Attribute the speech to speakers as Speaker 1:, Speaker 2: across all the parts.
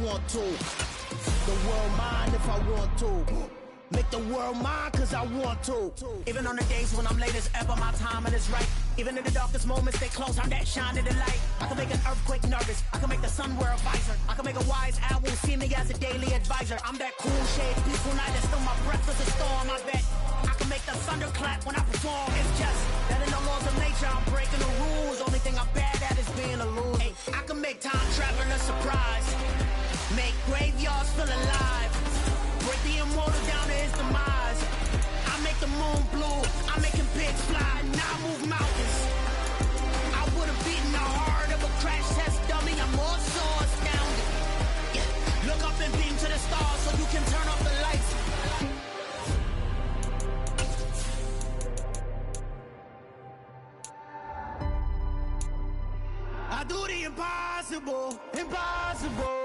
Speaker 1: want to. The world mine if I want to. Make the world mine cause I want to. Even on the days when I'm late as ever, my timing is right. Even in the darkest moments, stay close, I'm that shine of the light. I can make an earthquake nervous, I can make the sun wear a visor. I can make a wise owl see me as a daily advisor. I'm that cool shade, peaceful night, and still my breath is a storm, I bet. I can make the thunder clap when I perform. It's just that in the laws of nature, I'm breaking the rules. Only thing I'm bad at is being a loser. Hey, I can make time travel a surprise. Make graveyards feel alive. Break the immortal down to his demise. I make the moon blue, I make him pigs fly, and I move mountains. I would have beaten the heart of a crash test dummy. I'm more so astounded. Yeah. Look up and beam to the stars so you can turn off the lights. I do the impossible, impossible.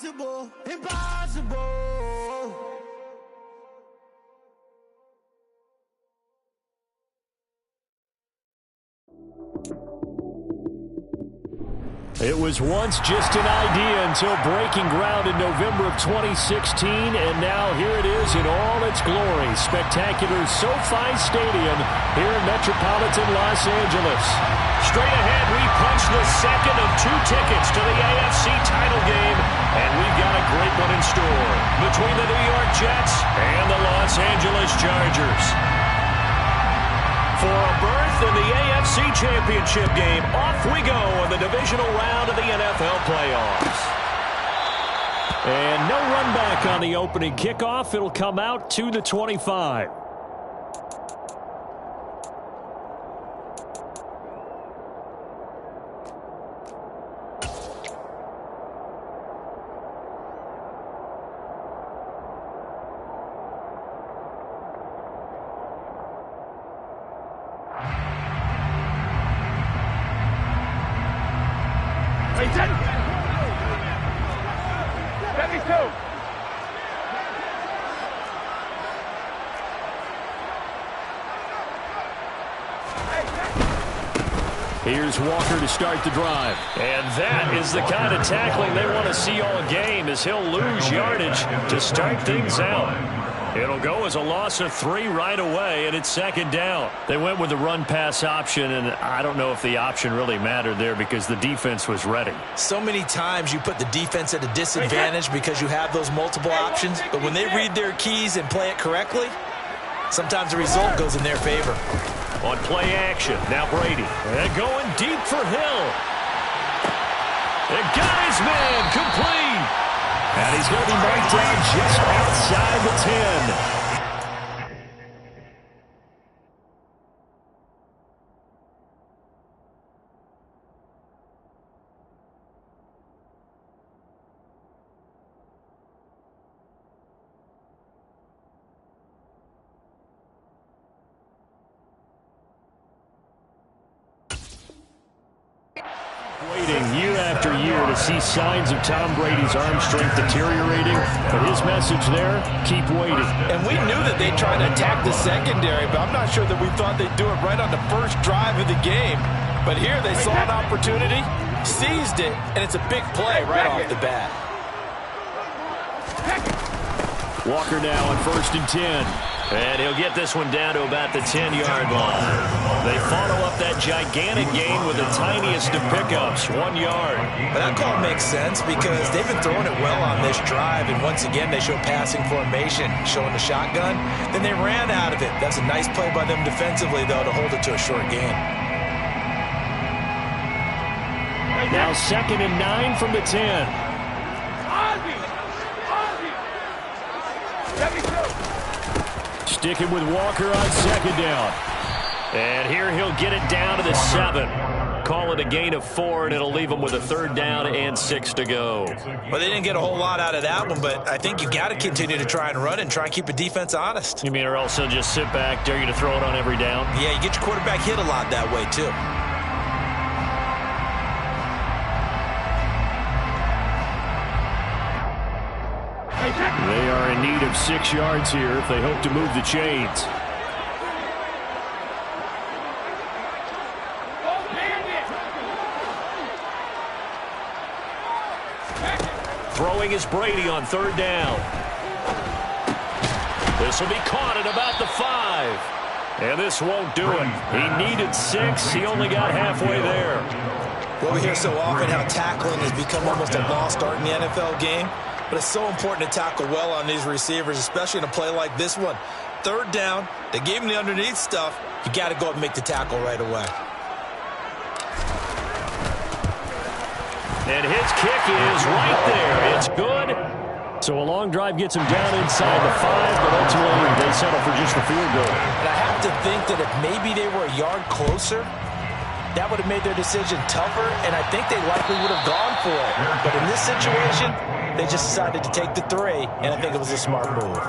Speaker 1: Impossible, impossible.
Speaker 2: It was once just an idea until breaking ground in November of 2016, and now here it is in all its glory. Spectacular SoFi Stadium here in metropolitan Los Angeles.
Speaker 3: Straight ahead, we punch the second of 2 tickets to the AFC title game, and we've got a great one in store between the New York Jets and the Los Angeles Chargers. For a berth in the AFC Championship game, off we go on the divisional round of the NFL playoffs.
Speaker 2: And no run back on the opening kickoff. It'll come out to the 25. Here's Walker to start the drive.
Speaker 3: And that is the kind of tackling they want to see all game, as he'll lose yardage to start things out. It'll go as a loss of 3 right away, and it's second down.
Speaker 2: They went with the run-pass option, and I don't know if the option really mattered there because the defense was ready.
Speaker 4: So many times you put the defense at a disadvantage because you have those multiple options, but when they read their keys and play it correctly, sometimes the result goes in their favor.
Speaker 3: On play action, now Brady. And going deep for Hill. And got his man complete.
Speaker 2: And he's going to be marked down just outside the 10. Waiting year after year to see signs of Tom Brady's arm strength deteriorating, but his message there, keep waiting.
Speaker 4: And we knew that they'd try to attack the secondary, but I'm not sure that we thought they'd do it right on the first drive of the game. But here they saw an opportunity, seized it, and it's a big play right off the bat.
Speaker 2: Walker now on 1st and 10.
Speaker 3: And he'll get this one down to about the 10-yard line. They follow up that gigantic gain with the tiniest of pickups, 1 yard.
Speaker 4: But that call makes sense because they've been throwing it well on this drive, and once again they show passing formation, showing the shotgun. Then they ran out of it. That's a nice play by them defensively, though, to hold it to a short gain.
Speaker 2: Now 2nd and 9 from the 10.
Speaker 1: Let me go.
Speaker 2: Sticking with Walker on 2nd down. And here he'll get it down to the 7. Call it a gain of 4, and it'll leave them with a 3rd down and 6 to go.
Speaker 4: Well, they didn't get a whole lot out of that one, but I think you got to continue to try and run and try and keep the defense honest.
Speaker 2: You mean, or else they'll just sit back, dare you to throw it on every down?
Speaker 4: Yeah, you get your quarterback hit a lot that way, too.
Speaker 2: They are in need of 6 yards here if they hope to move the chains. Throwing is Brady on 3rd down. This will be caught at about the 5. And this won't do it. He needed 6. He only got halfway there.
Speaker 4: Well, we hear so often how tackling has become almost a lost art in the NFL game. But it's so important to tackle well on these receivers, especially in a play like this one. 3rd down, they gave him the underneath stuff. You got to go up and make the tackle right away.
Speaker 2: And his kick is right there. It's good. So a long drive gets him down inside the 5, but ultimately they settle for just the field goal.
Speaker 4: And I have to think that if maybe they were a yard closer, that would have made their decision tougher, and I think they likely would have gone for it. But in this situation, they just decided to take the 3, and I think it was a smart move.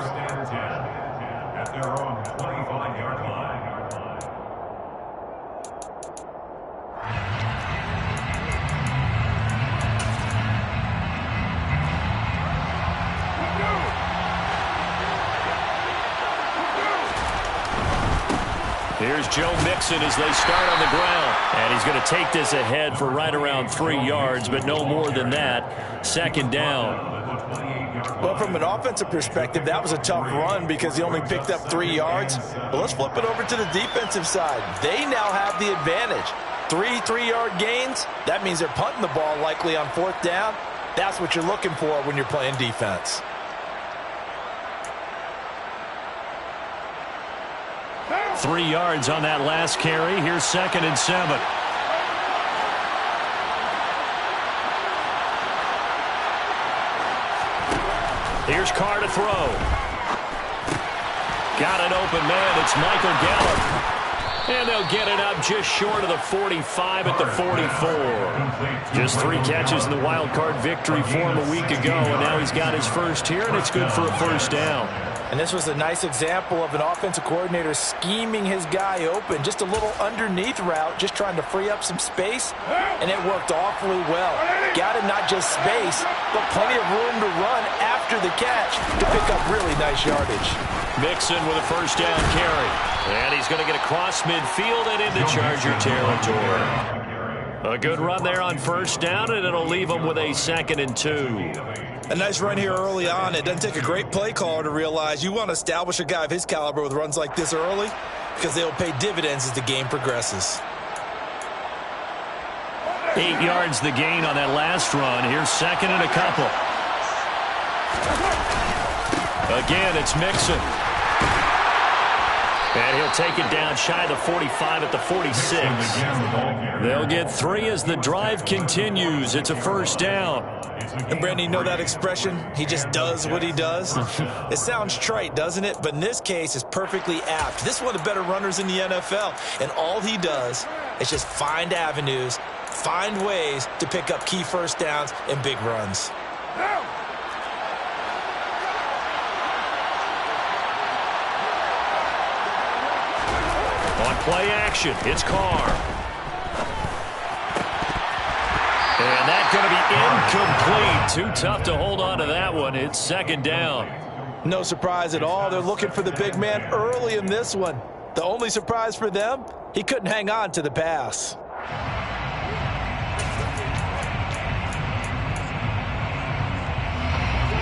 Speaker 2: Here's Joe Mixon as they start on the ground. And he's going to take this ahead for right around 3 yards, but no more than that. 2nd down.
Speaker 4: Well, from an offensive perspective, that was a tough run because he only picked up 3 yards. But let's flip it over to the defensive side. They now have the advantage. 3 3-yard gains. That means they're punting the ball likely on 4th down. That's what you're looking for when you're playing defense.
Speaker 2: Three yards on that last carry. Here's 2nd and 7. Here's Carr to throw. Got an open man. It's Michael Gallup. And they'll get it up just short of the 45 at the 44. Just 3 catches in the wild card victory for him a week ago, and now he's got his first here, and it's good for a 1st down.
Speaker 4: And this was a nice example of an offensive coordinator scheming his guy open. Just a little underneath route, just trying to free up some space, and it worked awfully well. Got him not just space, but plenty of room to run after the catch to pick up really nice yardage.
Speaker 2: Mixon with a 1st down carry. And he's going to get across midfield and into Charger territory. A good run there on 1st down, and it'll leave him with a 2nd and 2.
Speaker 4: A nice run here early on. It doesn't take a great play caller to realize you want to establish a guy of his caliber with runs like this early because they'll pay dividends as the game progresses.
Speaker 2: 8 yards the gain on that last run. Here's 2nd and a couple. Again, it's Mixon. And he'll take it down shy of the 45 at the 46. They'll get 3 as the drive continues. It's a 1st down.
Speaker 4: And, Brandon, you know that expression? He just does what he does? It sounds trite, doesn't it? But in this case, it's perfectly apt. This is one of the better runners in the NFL. And all he does is just find avenues, find ways to pick up key 1st downs and big runs.
Speaker 2: On play action, it's Carr. And that's going to be incomplete. Too tough to hold on to that one. It's 2nd down.
Speaker 4: No surprise at all. They're looking for the big man early in this one. The only surprise for them, he couldn't hang on to the pass.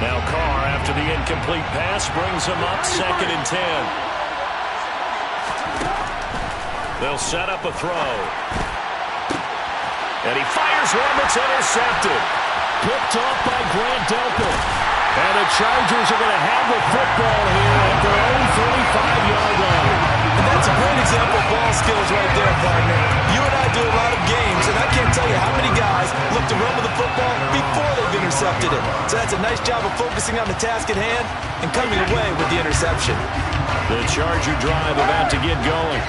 Speaker 2: Now Carr, after the incomplete pass, brings him up 2nd and 10. They'll set up a throw. And he fires one that's intercepted. Picked off by Grant Delpit. And the Chargers are going to have the football here at their own 35-yard line.
Speaker 4: And that's a great example of ball skills right there, partner. You and I do a lot of games, and I can't tell you how many guys look to run with the football before they've intercepted it. So that's a nice job of focusing on the task at hand and coming away with the interception.
Speaker 2: The Charger drive about to get going.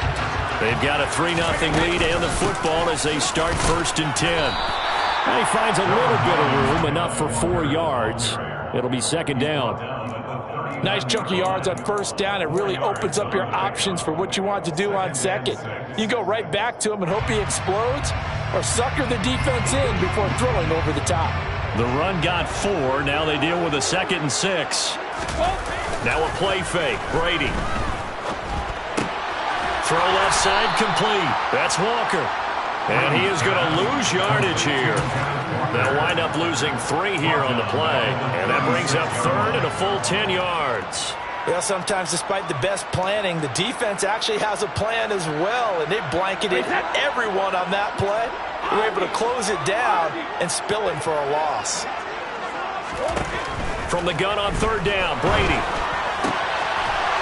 Speaker 2: They've got a 3-0 lead and the football as they start 1st and 10. And he finds a little bit of room, enough for 4 yards. It'll be 2nd down.
Speaker 4: Nice chunk of yards on 1st down. It really opens up your options for what you want to do on 2nd. You go right back to him and hope he explodes, or sucker the defense in before throwing over the top.
Speaker 2: The run got 4. Now they deal with a 2nd and 6. Now a play fake. Brady. Throw left side complete. That's Walker. And he is going to lose yardage here. They'll wind up losing 3 here on the play. And that brings up 3rd and a full 10 yards.
Speaker 4: Well, sometimes despite the best planning, the defense actually has a plan as well. And they blanketed everyone on that play. They were able to close it down and spill him for a loss.
Speaker 2: From the gun on 3rd down, Brady.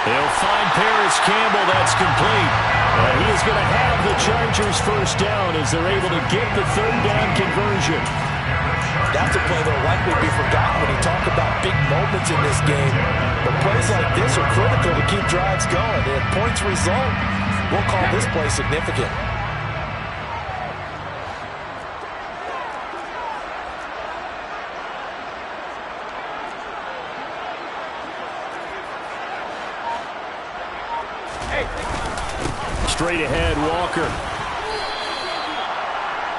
Speaker 2: He'll find Paris Campbell. That's complete. And he is going to have the Chargers 1st down as they're able to get the 3rd down conversion.
Speaker 4: That's a play that will likely be forgotten when you talk about big moments in this game. But plays like this are critical to keep drives going. And if points result, we'll call this play significant.
Speaker 2: Straight ahead, Walker.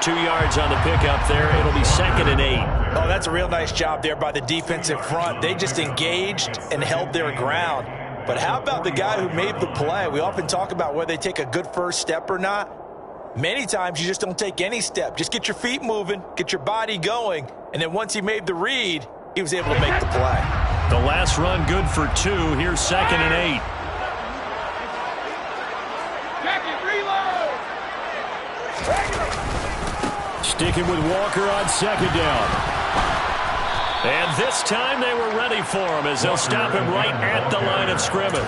Speaker 2: 2 yards on the pickup there. It'll be 2nd and 8.
Speaker 4: Oh, that's a real nice job there by the defensive front. They just engaged and held their ground. But how about the guy who made the play? We often talk about whether they take a good first step or not. Many times you just don't take any step. Just get your feet moving, get your body going, and then once he made the read, he was able to make the play.
Speaker 2: The last run good for 2. Here's 2nd and 8. Sticking with Walker on 2nd down. And this time they were ready for him as they'll stop him right at the line of scrimmage.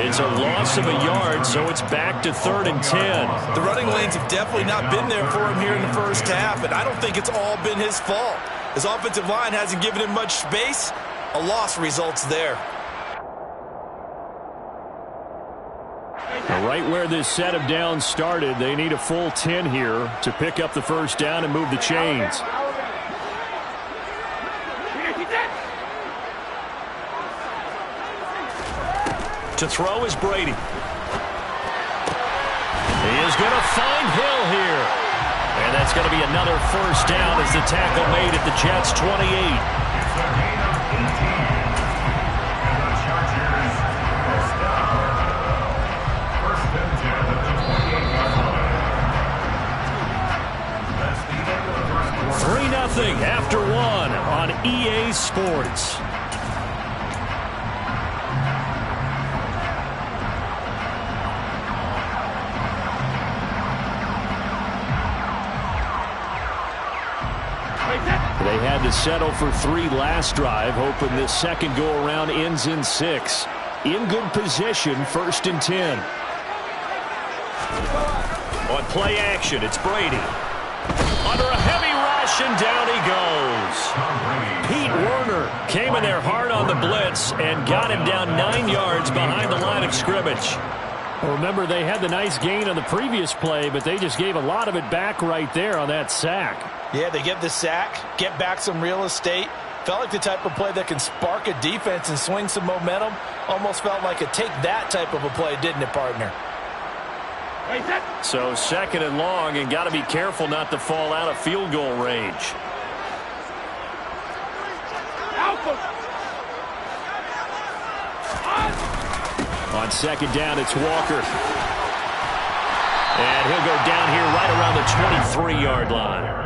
Speaker 2: It's a loss of a yard, so it's back to 3rd and 10.
Speaker 4: The running lanes have definitely not been there for him here in the first half, and I don't think it's all been his fault. His offensive line hasn't given him much space. A loss results there.
Speaker 2: Right where this set of downs started, they need a full 10 here to pick up the 1st down and move the chains. To throw is Brady. He is going to find Hill here. And that's going to be another 1st down as the tackle made at the Jets' 28. 3-0 after 1 on EA Sports. They had to settle for 3 last drive, hoping this second go-around ends in 6. In good position, 1st and 10. On play action, it's Brady. Under a heavy rush, and down he goes. Pete Werner came in there hard on the blitz and got him down 9 yards behind the line of scrimmage. Well, remember, they had the nice gain on the previous play, but they just gave a lot of it back right there on that sack.
Speaker 4: Yeah, they get the sack, get back some real estate. Felt like the type of play that can spark a defense and swing some momentum. Almost felt like a take-that type of a play, didn't it, partner?
Speaker 2: So 2nd and long, and got to be careful not to fall out of field goal range. On 2nd down, it's Walker. And he'll go down here right around the 23-yard line.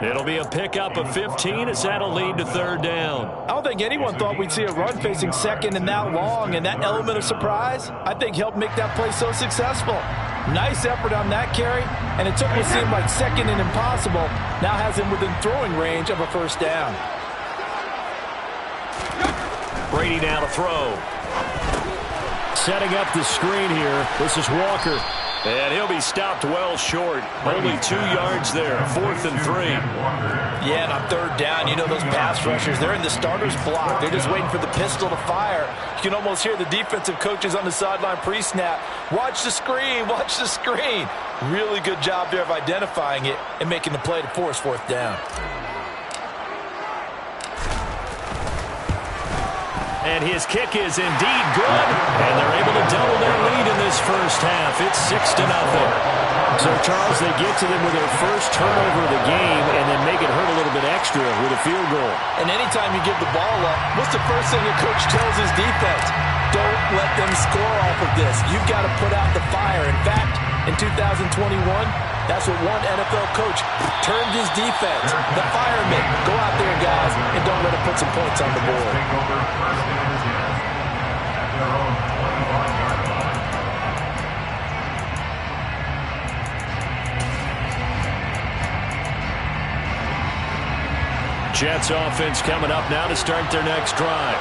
Speaker 2: It'll be a pickup of 15 as that'll lead to 3rd down.
Speaker 4: I don't think anyone thought we'd see a run facing 2nd and that long, and that element of surprise, I think, helped make that play so successful. Nice effort on that carry, and it took what seemed like 2nd and impossible. Now has him within throwing range of a 1st down.
Speaker 2: Brady now to throw. Setting up the screen here. This is Walker.
Speaker 3: And he'll be stopped well short. Only 2 yards there. 4th and 3.
Speaker 4: Yeah, and on 3rd down, you know those pass rushers, they're in the starter's block. They're just waiting for the pistol to fire. You can almost hear the defensive coaches on the sideline pre-snap. Watch the screen, watch the screen. Really good job there of identifying it and making the play to force 4th down.
Speaker 3: And his kick is indeed good. And they're able to double their lead in this first half. It's 6-0.
Speaker 2: So, Charles, they get to them with their first turnover of the game and then make it hurt a little bit extra with a field goal.
Speaker 4: And anytime you give the ball up, what's the first thing the coach tells his defense? Don't let them score off of this. You've got to put out the fire. In fact, in 2021, that's what one NFL coach termed his defense. The firemen. Go out there, guys, and don't let it put some points on the board.
Speaker 2: Jets offense coming up now to start their next drive.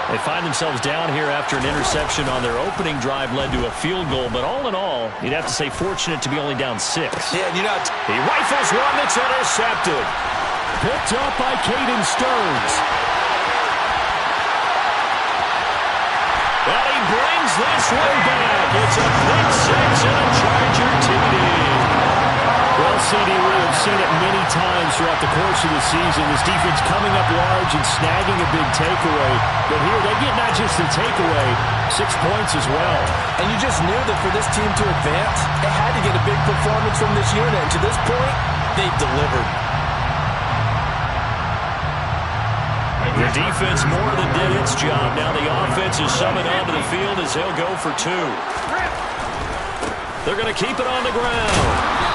Speaker 2: They find themselves down here after an interception on their opening drive led to a field goal. But all in all, you'd have to say fortunate to be only down 6.
Speaker 4: Yeah, you know,
Speaker 3: he rifles one that's intercepted.
Speaker 2: Picked up by Caden Stearns.
Speaker 3: And he brings this one back. It's a pick 6 and a Charger TD.
Speaker 2: Well, CD, we have seen it many times throughout the course of the season. This defense coming up large and snagging a big takeaway. But here they get not just the takeaway, 6 points as well.
Speaker 4: And you just knew that for this team to advance, they had to get a big performance from this unit. And to this point, they've delivered.
Speaker 3: The defense more than did its job. Now the offense is summoned onto the field as they'll go for 2. They're going to keep it on the ground.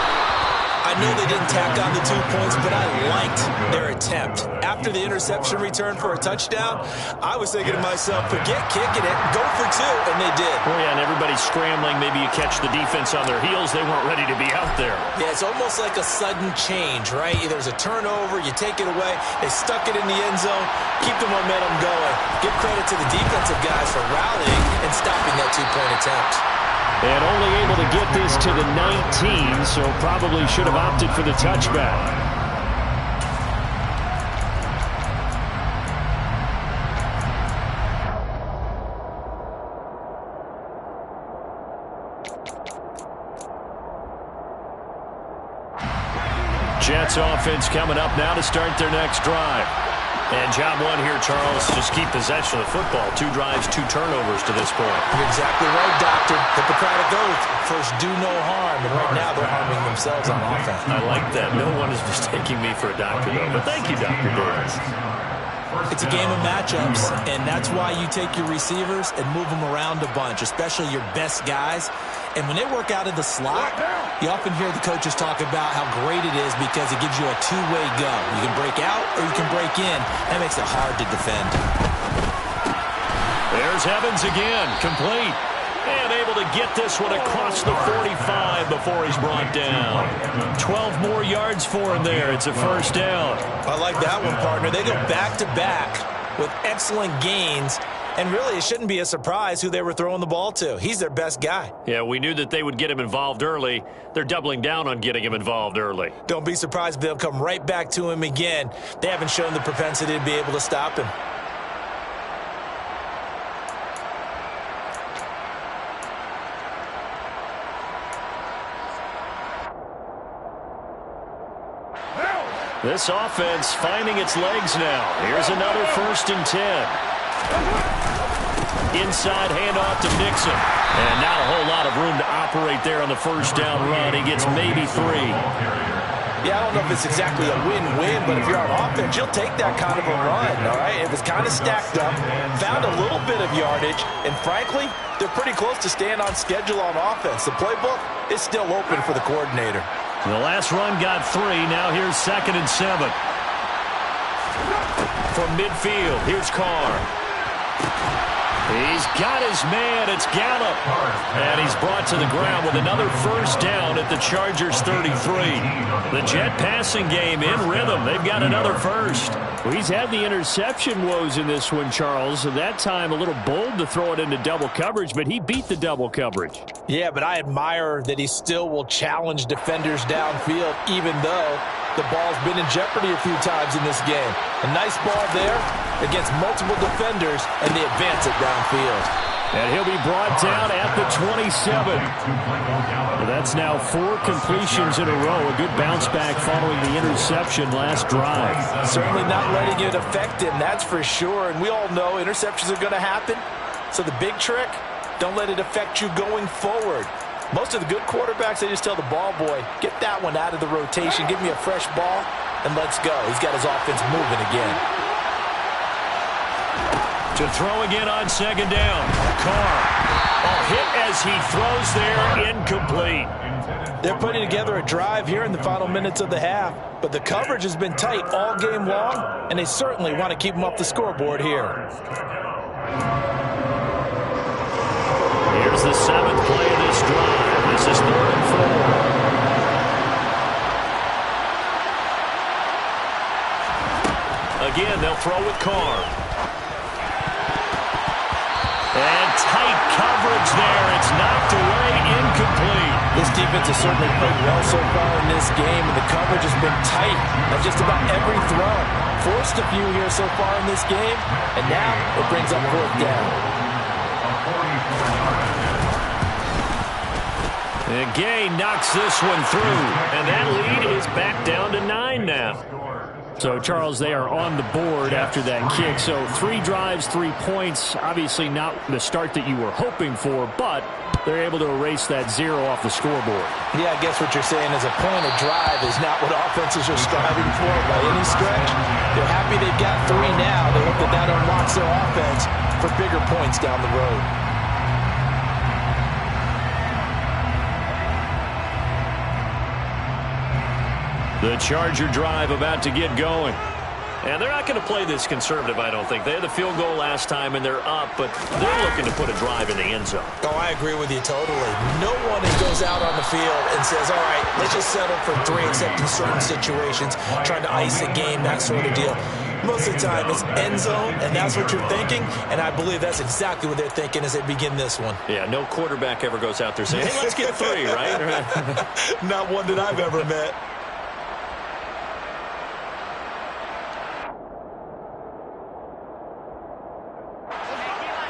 Speaker 4: I know they didn't tack on the 2 points, but I liked their attempt. After the interception return for a touchdown, I was thinking to myself, forget kicking it, go for 2, and they did.
Speaker 3: Oh, yeah, and everybody's scrambling. Maybe you catch the defense on their heels. They weren't ready to be out there.
Speaker 4: Yeah, it's almost like a sudden change, right? There's a turnover, you take it away, they stuck it in the end zone, keep the momentum going. Give credit to the defensive guys for rallying and stopping that 2-point attempt.
Speaker 2: And only able to get this to the 19, so probably should have opted for the touchback. Jets offense coming up now to start their next drive.
Speaker 3: And job 1 here, Charles, just keep possession of the football. 2 drives, 2 turnovers to this point.
Speaker 4: You're exactly right, Doctor. Hippocratic oath. First, do no harm. And right now, they're harming themselves on offense.
Speaker 3: I like that. No one is mistaking me for a doctor, though. But thank you, Dr. Davis.
Speaker 4: It's a game of matchups, and that's why you take your receivers and move them around a bunch, especially your best guys. And when they work out of the slot, you often hear the coaches talk about how great it is because it gives you a two-way go. You can break out or you can break in. That makes it hard to defend.
Speaker 3: There's Evans again, complete. And able to get this one across the 45 before he's brought down. 12 more yards for him there. It's a first down.
Speaker 4: I like that one, partner. They go back-to-back with excellent gains. And really, it shouldn't be a surprise who they were throwing the ball to. He's their best guy.
Speaker 3: Yeah, we knew that they would get him involved early. They're doubling down on getting him involved early.
Speaker 4: Don't be surprised if they'll come right back to him again. They haven't shown the propensity to be able to stop him.
Speaker 2: This offense finding its legs now. Here's another 1st and 10. Inside handoff to Nixon. And not a whole lot of room to operate there on the first down run. He gets maybe 3.
Speaker 4: Yeah, I don't know if it's exactly a win-win, but if you're on offense, you'll take that kind of a run, all right? It was kind of stacked up, found a little bit of yardage, and frankly, they're pretty close to staying on schedule on offense. The playbook is still open for the coordinator.
Speaker 2: The last run got 3. Now here's 2nd and 7.
Speaker 3: From midfield, here's Carr. He's got his man. It's Gallup. And he's brought to the ground with another first down at the Chargers 33. The Jet passing game in rhythm. They've got another first.
Speaker 2: Well, he's had the interception woes in this one, Charles. At that time, a little bold to throw it into double coverage, but he beat the double coverage.
Speaker 4: Yeah, but I admire that he still will challenge defenders downfield, even though the ball's been in jeopardy a few times in this game. A nice ball there against multiple defenders, and they advance it downfield.
Speaker 2: And he'll be brought down at the 27. Well, that's now 4 completions in a row. A good bounce back following the interception last drive.
Speaker 4: Certainly not letting it affect him, that's for sure. And we all know interceptions are going to happen. So the big trick, don't let it affect you going forward. Most of the good quarterbacks, they just tell the ball boy, get that one out of the rotation, give me a fresh ball, and let's go. He's got his offense moving again.
Speaker 3: To throw again on second down. Carr. A hit as he throws there, incomplete.
Speaker 4: They're putting together a drive here in the final minutes of the half, but the coverage has been tight all game long, and they certainly want to keep them off the scoreboard here.
Speaker 3: Here's the 7th play of this drive. This is 3rd and 4. Again, they'll throw with Carr. And tight coverage there. It's knocked away, incomplete.
Speaker 4: This defense has certainly played well so far in this game, and the coverage has been tight on just about every throw. Forced a few here so far in this game, and now it brings up 4th down.
Speaker 3: And Gay knocks this one through, and that lead is back down to 9 now.
Speaker 2: So, Charles, they are on the board after that kick. So 3 drives, 3 points. Obviously not the start that you were hoping for, but they're able to erase that 0 off the scoreboard.
Speaker 4: Yeah, I guess what you're saying is a point of drive is not what offenses are striving for by any stretch. They're happy they've got 3 now. They hope that that unlocks their offense for bigger points down the road.
Speaker 3: The Charger drive about to get going. And they're not going to play this conservative, I don't think. They had the field goal last time, and they're up, but they're looking to put a drive in the end zone.
Speaker 4: Oh, I agree with you totally. No one goes out on the field and says, all right, let's just settle for 3, except in certain situations, trying to ice a game, that sort of deal. Most of the time, it's end zone, and that's what you're thinking, and I believe that's exactly what they're thinking as they begin this one.
Speaker 3: Yeah, no quarterback ever goes out there saying, hey, let's get 3, right?
Speaker 4: Not one that I've ever met.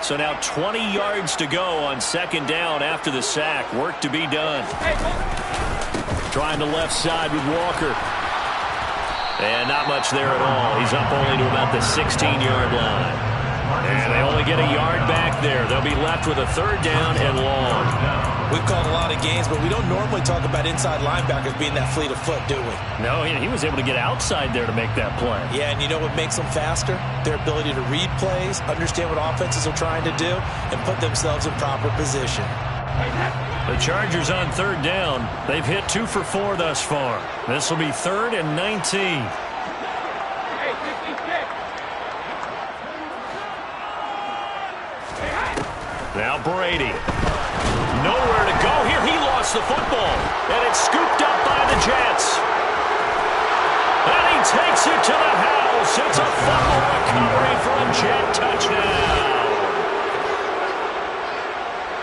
Speaker 3: So now 20 yards to go on second down after the sack. Work to be done. Trying the left side with Walker. And not much there at all. He's up only to about the 16-yard line. And they only get a yard back there. They'll be left with a 3rd down and long.
Speaker 4: We've called a lot of games, but we don't normally talk about inside linebackers being that fleet of foot, do we?
Speaker 2: No, he was able to get outside there to make that play.
Speaker 4: Yeah, and you know what makes them faster? Their ability to read plays, understand what offenses are trying to do, and put themselves in proper position.
Speaker 3: The Chargers on 3rd down. They've hit 2 for 4 thus far. This will be 3rd and 19. Now Brady. Nowhere to go here. He lost the football. And it's scooped up by the Jets. And he takes it to the house. It's a fumble recovery for a Jet touchdown.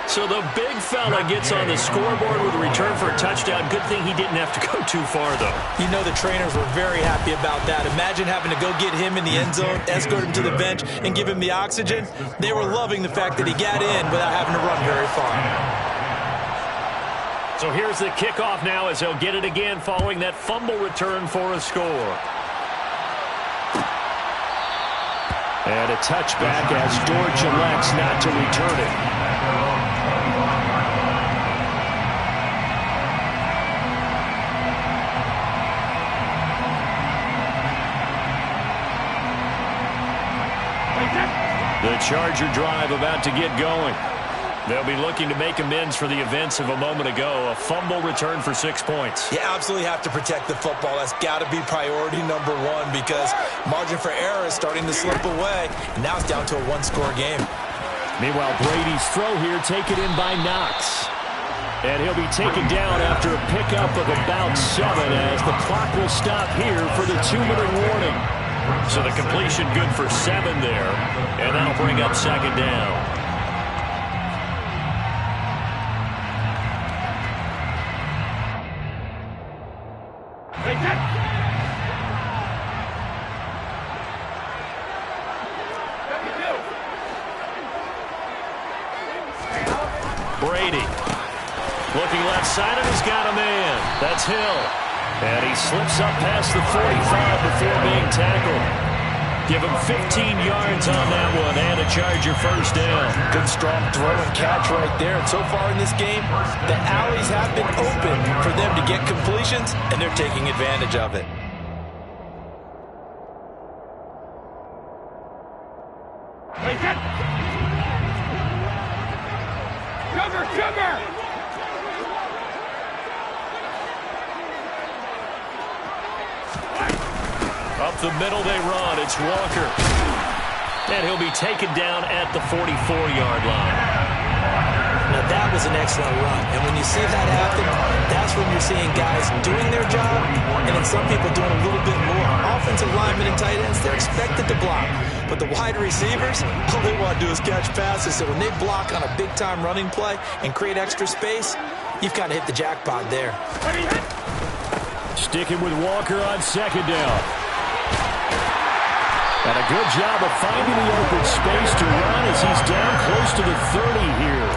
Speaker 3: So the big fella gets on the scoreboard with a return for a touchdown. Good thing he didn't have to go too far, though.
Speaker 4: You know the trainers were very happy about that. Imagine having to go get him in the end zone, escort him to the bench, and give him the oxygen. They were loving the fact that he got in without having to run very far.
Speaker 3: So here's the kickoff now as they'll get it again following that fumble return for a score.
Speaker 2: And a touchback as Dortch elects not to return it.
Speaker 3: The Charger drive about to get going. They'll be looking to make amends for the events of a moment ago. A fumble return for 6 points.
Speaker 4: You absolutely have to protect the football. That's got to be priority number 1 because margin for error is starting to slip away. And now it's down to a 1-score game.
Speaker 2: Meanwhile, Brady's throw here taken in by Knox. And he'll be taken down after a pickup of about 7 as the clock will stop here for the 2-minute warning.
Speaker 3: So the completion good for 7 there, and that'll bring up second down. Brady looking left side, and he's got a man. That's Hill. And he slips up past the 45 before being tackled. Give him 15 yards on that one and a Charger first down.
Speaker 4: Good strong throw and catch right there. And so far in this game, the alleys have been open for them to get completions, and they're taking advantage of it.
Speaker 3: Up the middle they run. It's Walker. And he'll be taken down at the 44-yard line.
Speaker 4: Now that was an excellent run. And when you see that happen, that's when you're seeing guys doing their job and then some people doing a little bit more. Offensive linemen and tight ends, they're expected to block. But the wide receivers, all they want to do is catch passes. So when they block on a big-time running play and create extra space, you've kind of hit the jackpot there.
Speaker 2: Sticking with Walker on second down. And a good job of finding the open space to run as he's down close to the 30 here.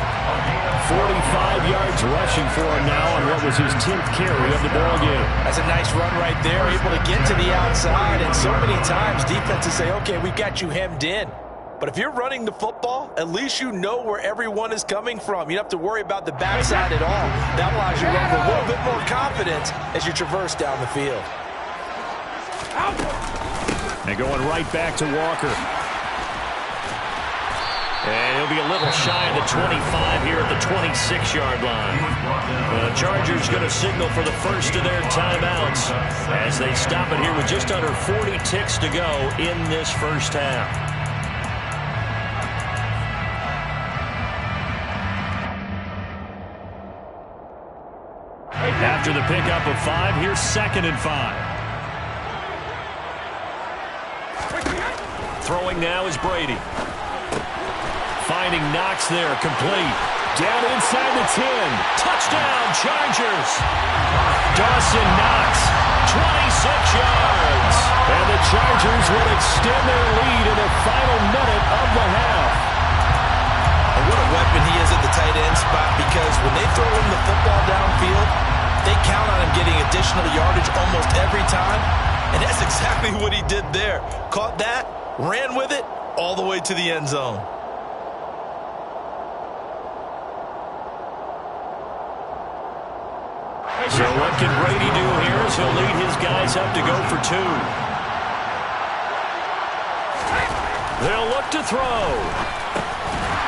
Speaker 2: 45 yards rushing for him now on what was his 10th carry of the ballgame.
Speaker 4: That's a nice run right there, able to get to the outside. And so many times defenses say, okay, we've got you hemmed in. But if you're running the football, at least you know where everyone is coming from. You don't have to worry about the backside at all. That allows you to run with a little bit more confidence as you traverse down the field.
Speaker 2: And going right back to Walker.
Speaker 3: And he'll be a little shy of the 25 here at the 26-yard line. The Chargers going to signal for the first of their timeouts as they stop it here with just under 40 ticks to go in this first half. After the pickup of 5, here's 2nd and 5. Throwing now is Brady. Finding Knox there, complete.
Speaker 2: Down inside the 10.
Speaker 3: Touchdown, Chargers. Dawson Knox, 26 yards.
Speaker 2: And the Chargers will extend their lead in the final minute of the half.
Speaker 4: And what a weapon he is at the tight end spot, because when they throw him the football downfield, they count on him getting additional yardage almost every time. And that's exactly what he did there. Caught that, ran with it, all the way to the end zone.
Speaker 3: So what can Brady do here as he'll lead his guys up to go for 2. They'll look to throw.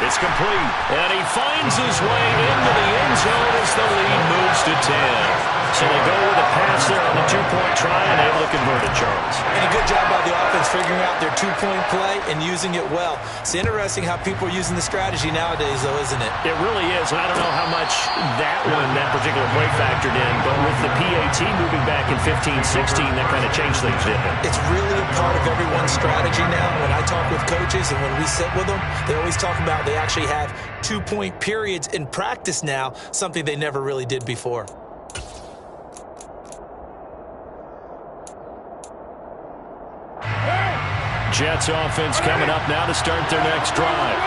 Speaker 3: It's complete. And he finds his way into the end zone as the lead moves to 10. So they go with a pass there on the 2-point try and able to convert it, Charles.
Speaker 4: And a good job by the offense figuring out their 2-point play and using it well. It's interesting how people are using the strategy nowadays, though, isn't it?
Speaker 3: It really is. And I don't know how much that particular play factored in, but with the PAT moving back in 15-16, that kind of changed things, didn't it?
Speaker 4: It's really a part of everyone's strategy now. When I talk with coaches and when we sit with them, they always talk about they actually have 2-point periods in practice now, something they never really did before.
Speaker 2: Jets offense coming up now to start their next drive.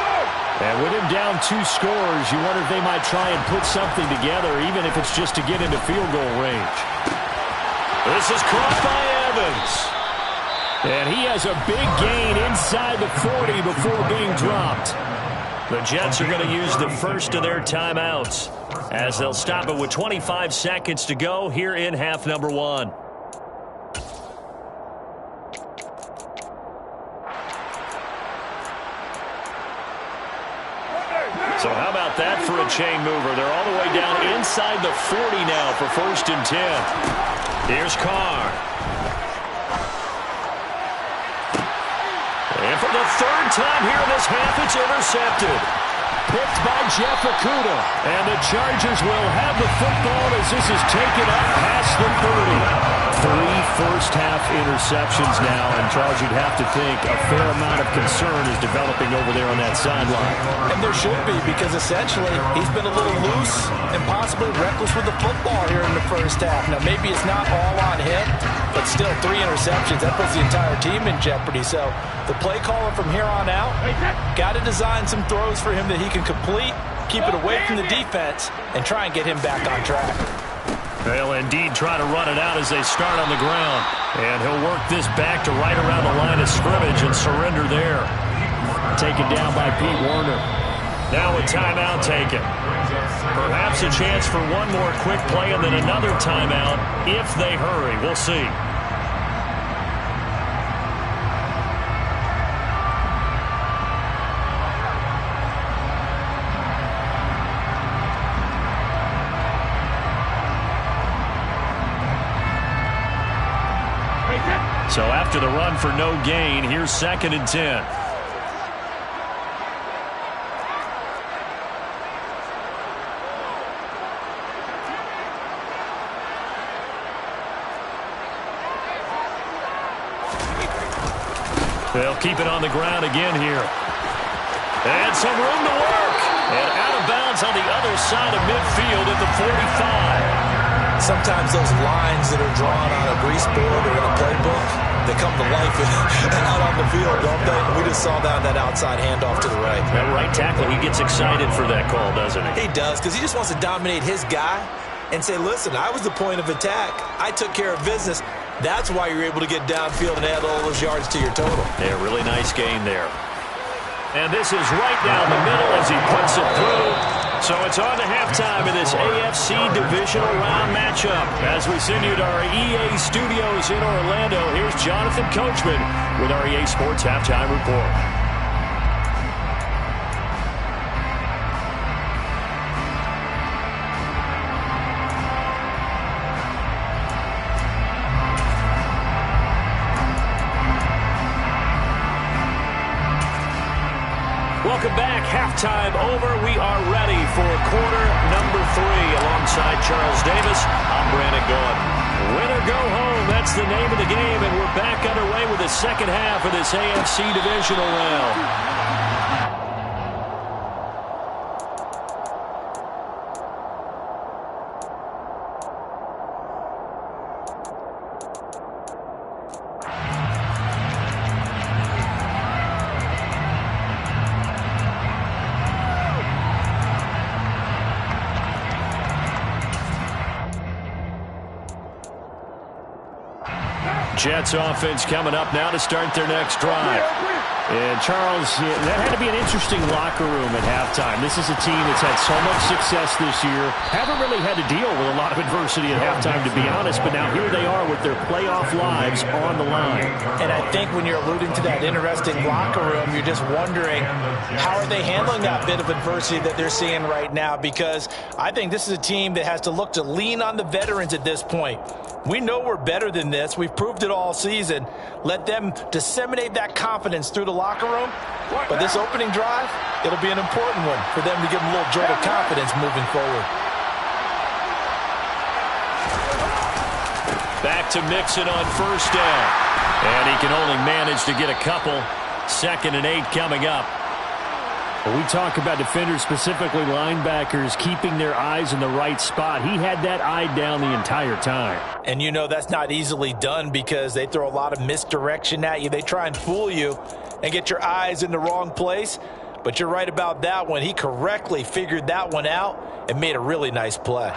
Speaker 2: And with him down 2 scores, you wonder if they might try and put something together, even if it's just to get into field goal range.
Speaker 3: This is caught by Evans.
Speaker 2: And he has a big gain inside the 40 before being dropped.
Speaker 3: The Jets are going to use the first of their timeouts as they'll stop it with 25 seconds to go here in half number 1. So how about that for a chain mover? They're all the way down inside the 40 now for 1st and 10. Here's Carr. And for the the third time here in this half it's intercepted.
Speaker 2: Picked by Jeff Okudah. And the Chargers will have the football as this is taken up past the 30. 3 first-half interceptions now, and Charles, you'd have to think a fair amount of concern is developing over there on that sideline.
Speaker 4: And there should be, because essentially he's been a little loose and possibly reckless with the football here in the first half. Now, maybe it's not all on him, but still 3 interceptions. That puts the entire team in jeopardy. So the play caller from here on out got to design some throws for him that he can complete, keep it away from the defense, and try and get him back on track.
Speaker 3: They'll indeed try to run it out as they start on the ground. And he'll work this back to right around the line of scrimmage and surrender there.
Speaker 2: Taken down by Pete Werner.
Speaker 3: Now a timeout taken. Perhaps a chance for one more quick play and then another timeout if they hurry. We'll see. So after the run for no gain, here's 2nd and 10. They'll keep it on the ground again here. And some room to work. And out of bounds on the other side of midfield at the 45.
Speaker 4: Sometimes those lines that are drawn on a grease board or in a playbook, they come to life out on the field, don't they? We just saw that outside handoff to the right.
Speaker 3: That right tackle, he gets excited for that call, doesn't he?
Speaker 4: He does, because he just wants to dominate his guy and say, listen, I was the point of attack. I took care of business. That's why you're able to get downfield and add all those yards to your total.
Speaker 3: Yeah, really nice gain there. And this is right down the middle as he puts it through. So it's on to halftime of this AFC Divisional Round matchup. As we send you to our EA studios in Orlando, here's Jonathan Coachman with our EA Sports Halftime Report. Welcome back. Halftime over. We are ready for quarter number 3. Alongside Charles Davis, I'm Brandon Gaudin. Win or go home, that's the name of the game, and we're back underway with the second half of this AFC Divisional Round. Jets offense coming up now to start their next drive.
Speaker 2: And Charles, that had to be an interesting locker room at halftime. This is a team that's had so much success this year. Haven't really had to deal with a lot of adversity at halftime, to be honest. But now here they are with their playoff lives on the line.
Speaker 4: And I think when you're alluding to that interesting locker room, you're just wondering how are they handling that bit of adversity that they're seeing right now? Because I think this is a team that has to look to lean on the veterans at this point. We know we're better than this. We've proved it all season. Let them disseminate that confidence through the locker room. But this opening drive, it'll be an important one for them to give them a little jolt of confidence moving forward.
Speaker 3: Back to Mixon on first down. And he can only manage to get a couple. 2nd and 8 coming up.
Speaker 2: When we talk about defenders, specifically linebackers, keeping their eyes in the right spot. He had that eye down the entire time.
Speaker 4: And you know that's not easily done because they throw a lot of misdirection at you. They try and fool you and get your eyes in the wrong place. But you're right about that one. He correctly figured that one out and made a really nice play.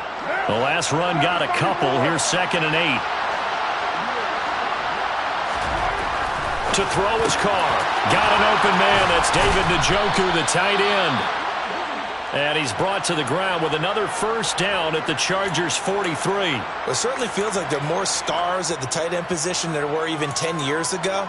Speaker 3: The last run got a couple. Here's 2nd and 8. To throw his car. Got an open man. That's David Njoku, the tight end. And he's brought to the ground with another first down at the Chargers' 43.
Speaker 4: Well, it certainly feels like there are more stars at the tight end position than there were even 10 years ago.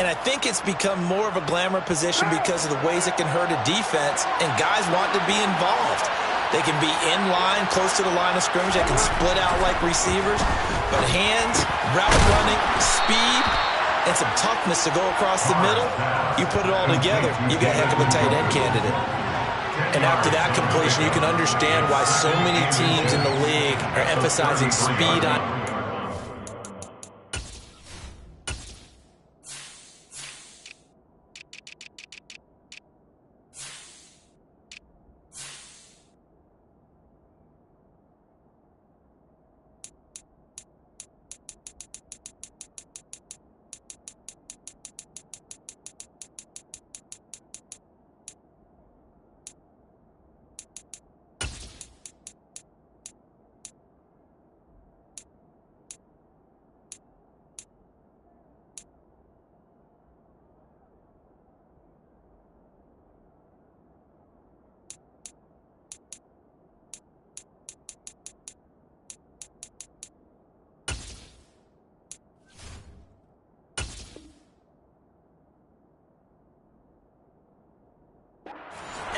Speaker 4: And I think it's become more of a glamour position because of the ways it can hurt a defense, and guys want to be involved. They can be in line, close to the line of scrimmage. They can split out like receivers. But hands, route running, speed, and some toughness to go across the middle, you put it all together, you got a heck of a tight end candidate. And after that completion, you can understand why so many teams in the league are emphasizing speed on.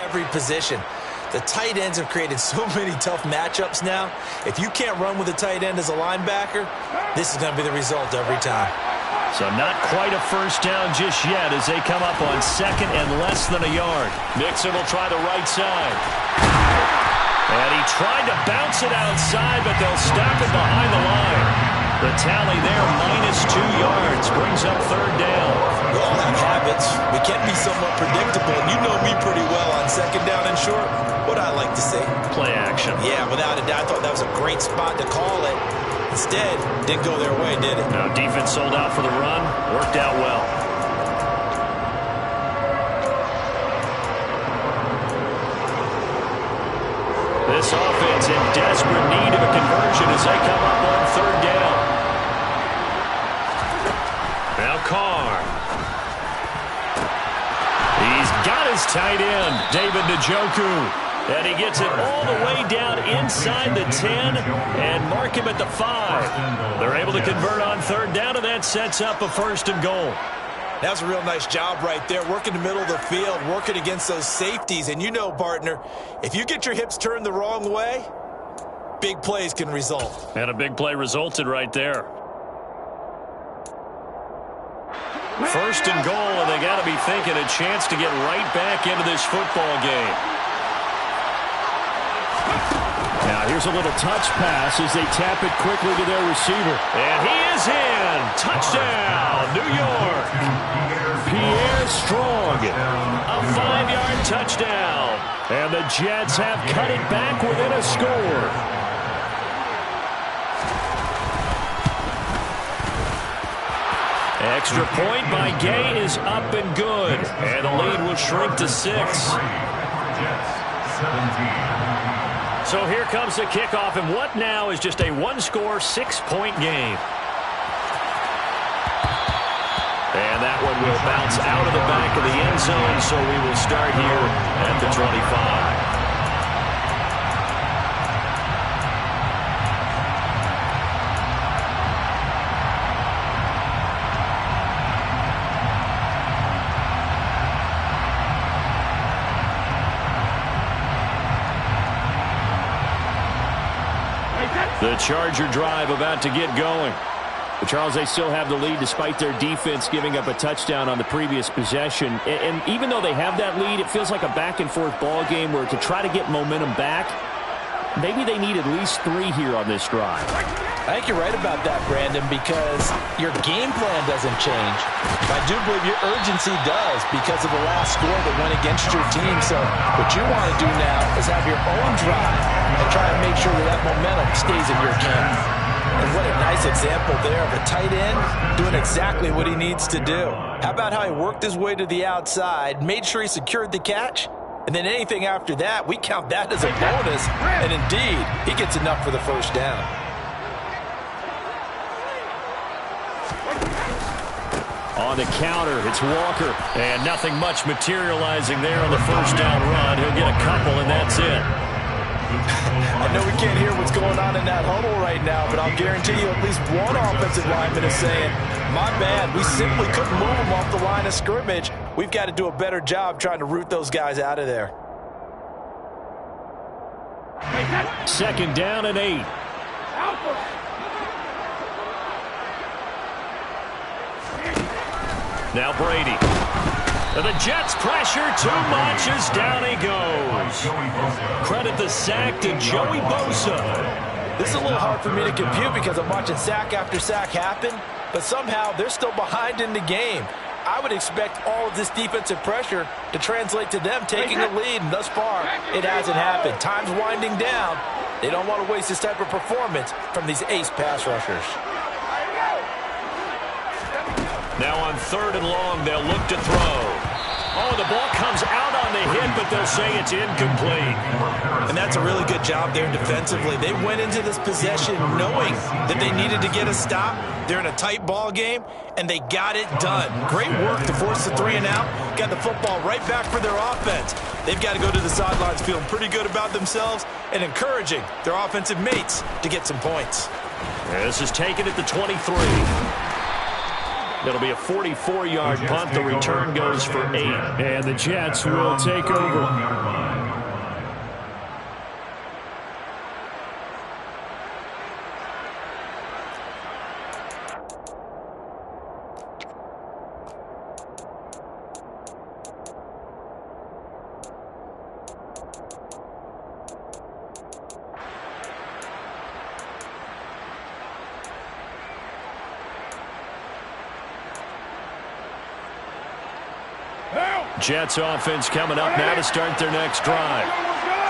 Speaker 4: Every position. The tight ends have created so many tough matchups now. If you can't run with a tight end as a linebacker, this is going to be the result every time.
Speaker 2: So not quite a first down just yet as they come up on second and less than a yard. Nixon will try the right side. And he tried to bounce it outside, but they'll stop it behind the line. The tally there, -2 yards, brings up third down.
Speaker 4: We all have habits. We can be somewhat predictable, and you know me pretty well on second down and short. What I like to say?
Speaker 2: Play action.
Speaker 4: Yeah, without a doubt, I thought that was a great spot to call it. Instead, didn't go their way, did it?
Speaker 2: Now defense sold out for the run. Worked out well. This offense in desperate need of a conversion as they come up on third down. Now Carr. He's got his tight end, David Njoku. And he gets it all the way down inside the 10 and mark him at the 5. They're able to convert on third down, and that sets up a first and goal.
Speaker 4: That's a real nice job right there, working the middle of the field, working against those safeties. And you know, partner, if you get your hips turned the wrong way, big plays can result.
Speaker 2: And a big play resulted right there. First and goal, and they got to be thinking a chance to get right back into this football game. Now here's a little touch pass as they tap it quickly to their receiver. And he is in. Touchdown, New York. Pierre Strong. A 5-yard touchdown. And the Jets have cut it back within a score. Extra point by Gay is up and good. And the lead will shrink to 6. So here comes the kickoff, and what now is just a one-score, 6-point game. And that one will bounce out of the back of the end zone, so we will start here at the 25. The Charger drive about to get going. But Charles, they still have the lead despite their defense giving up a touchdown on the previous possession. And even though they have that lead, it feels like a back-and-forth ball game where to try to get momentum back, maybe they need at least 3 here on this drive.
Speaker 4: I think you're right about that, Brandon, because your game plan doesn't change. I do believe your urgency does because of the last score that went against your team. So what you want to do now is have your own drive and try to make sure that that momentum stays in your camp. And what a nice example there of a tight end doing exactly what he needs to do. How about how he worked his way to the outside, made sure he secured the catch, and then anything after that, we count that as a bonus. And indeed, he gets enough for the first down.
Speaker 2: On the counter, it's Walker. And nothing much materializing there on the first down run. He'll get a couple, and that's it.
Speaker 4: I know we can't hear what's going on in that huddle right now, but I'll guarantee you at least one offensive lineman is saying, my bad, we simply couldn't move them off the line of scrimmage. We've got to do a better job trying to root those guys out of there.
Speaker 2: Second down and 8.
Speaker 3: Now Brady. The Jets pressure too much as down he goes. Credit the sack to Joey Bosa.
Speaker 4: This is a little hard for me to compute because I'm watching sack after sack happen, but somehow they're still behind in the game. I would expect all of this defensive pressure to translate to them taking a lead, and thus far, it hasn't happened. Time's winding down. They don't want to waste this type of performance from these ace pass rushers.
Speaker 3: Now on 3rd and long, they'll look to throw. Oh, the ball comes out on the hit, but they'll say it's incomplete.
Speaker 4: And that's a really good job there defensively. They went into this possession knowing that they needed to get a stop. They're in a tight ball game, and they got it done. Great work to force the 3 and out. Got the football right back for their offense. They've got to go to the sidelines feeling pretty good about themselves and encouraging their offensive mates to get some points.
Speaker 3: This is taken at the 23. It'll be a 44-yard punt. The return goes for 8.
Speaker 2: And the Jets will take over.
Speaker 3: Jets offense coming up now to start their next drive.